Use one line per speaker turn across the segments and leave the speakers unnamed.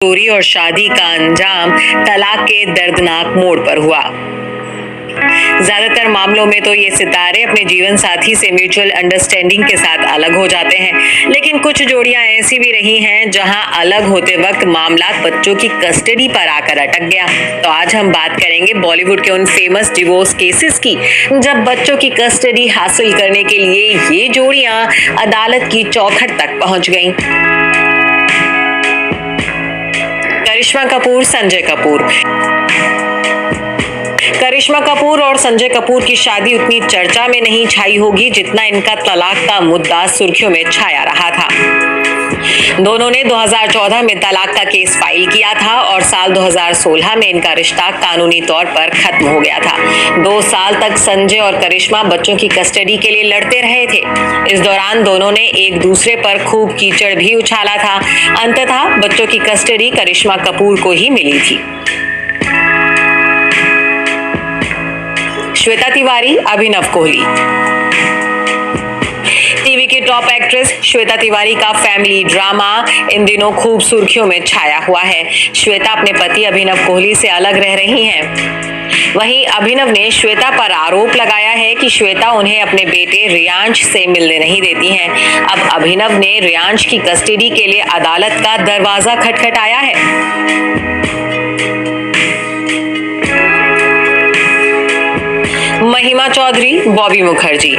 चोरी और शादी का अंजाम तलाक के दर्दनाक मोड़ पर हुआ। ज्यादातर मामलों में तो ये सितारे अपने जीवन साथी से म्यूचुअल अंडरस्टैंडिंग के साथ अलग हो जाते हैं, लेकिन कुछ जोड़ियां ऐसी भी रही हैं जहां अलग होते वक्त मामला बच्चों की कस्टडी पर आकर अटक गया। तो आज हम बात करेंगे बॉलीवुड के उन फेमस डिवोर्स केसेस की जब बच्चों की कस्टडी हासिल करने के लिए ये जोड़ियां अदालत की चौखट तक पहुंच गईं। करिश्मा कपूर, संजय कपूर। करिश्मा कपूर और संजय कपूर की शादी उतनी चर्चा में नहीं छाई होगी जितना इनका तलाक का मुद्दा सुर्खियों में छाया रहा था। दोनों ने 2014 में तलाक का केस फाइल किया था और साल 2016 में इनका रिश्ता कानूनी तौर पर खत्म हो गया था। 2 साल तक संजय और करिश्मा बच्चों की कस्टडी के लिए लड़ते रहे थे। इस दौरान दोनों ने एक दूसरे पर खूब कीचड़ भी उछाला था। अंततः बच्चों की कस्टडी करिश्मा कपूर को ही मिली थी। श्वेता तिवारी, अभिनव कोहली। टीवी की टॉप एक्ट्रेस श्वेता तिवारी का फैमिली ड्रामा इन दिनों खूब सुर्खियों में छाया हुआ है। श्वेता अपने पति अभिनव कोहली से अलग रह रही हैं। वहीं अभिनव ने श्वेता पर आरोप लगाया है कि श्वेता उन्हें अपने बेटे रियांश से मिलने नहीं देती हैं। अब अभिनव ने रियांश की कस्टडी के लिए अदालत का दरवाजा खटखटाया है। महिमा चौधरी, बॉबी मुखर्जी।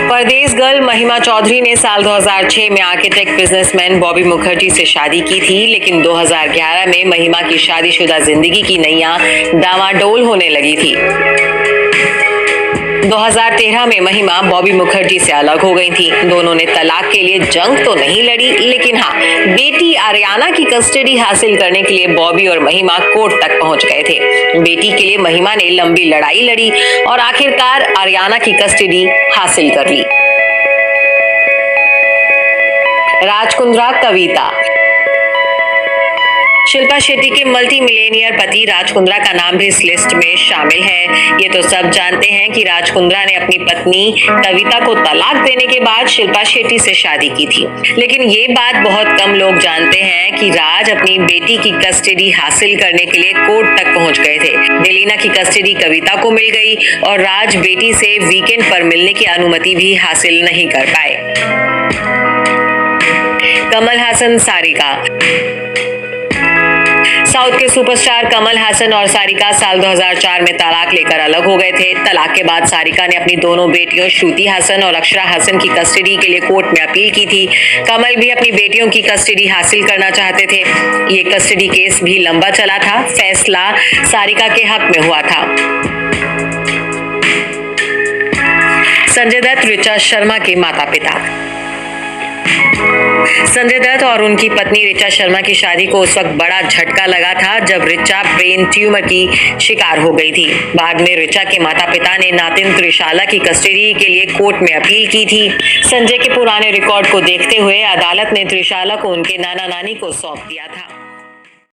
परदेस गर्ल महिमा चौधरी ने साल 2006 में आर्किटेक्ट बिजनेसमैन बॉबी मुखर्जी से शादी की थी, लेकिन 2011 में महिमा की शादीशुदा जिंदगी की नैया डामाडोल होने लगी थी। 2013 में महिमा बॉबी मुखर्जी से अलग हो गई थी। दोनों ने तलाक के लिए जंग तो नहीं लड़ी, लेकिन हाँ, बेटी आर्याना की कस्टडी हासिल करने के लिए बॉबी और महिमा कोर्ट तक पहुंच गए थे। बेटी के लिए महिमा ने लंबी लड़ाई लड़ी और आखिरकार आर्याना की कस्टडी हासिल कर ली। राज कुंद्रा, कविता। शिल्पा शेट्टी के मल्टी मिलेनियर पति राज कुंद्रा का नाम भी इस लिस्ट में शामिल है। ये तो सब जानते हैं कि राज कुंद्रा ने अपनी पत्नी कविता को तलाक देने के बाद शिल्पा शेट्टी से शादी की थी, लेकिन ये बात बहुत कम लोग जानते हैं कि राज अपनी बेटी की कस्टडी हासिल करने के लिए कोर्ट तक पहुंच गए थे। डेलीना की कस्टडी कविता को मिल गई और राज बेटी से वीकेंड पर मिलने की अनुमति भी हासिल नहीं कर पाए। कमल हासन, सारिका। साउथ के सुपरस्टार कमल हासन और सारिका साल 2004 में तलाक लेकर अलग हो गए थे। तलाक के बाद सारिका ने अपनी दोनों बेटियों श्रुति हासन और अक्षरा हासन की कस्टडी के लिए कोर्ट में अपील की थी। कमल भी अपनी बेटियों की कस्टडी हासिल करना चाहते थे। ये कस्टडी केस भी लंबा चला था। फैसला सारिका के हक में हुआ था। संजय दत्त, ऋचा शर्मा के माता पिता। संजय दत्त और उनकी पत्नी ऋचा शर्मा की शादी को उस वक्त बड़ा झटका लगा था जब ऋचा ब्रेन ट्यूमर की शिकार हो गई थी। बाद में ऋचा के माता पिता ने नातिन त्रिशाला की कस्टडी के लिए कोर्ट में अपील की थी। संजय के पुराने रिकॉर्ड को देखते हुए अदालत ने त्रिशाला को उनके नाना नानी को सौंप दिया था।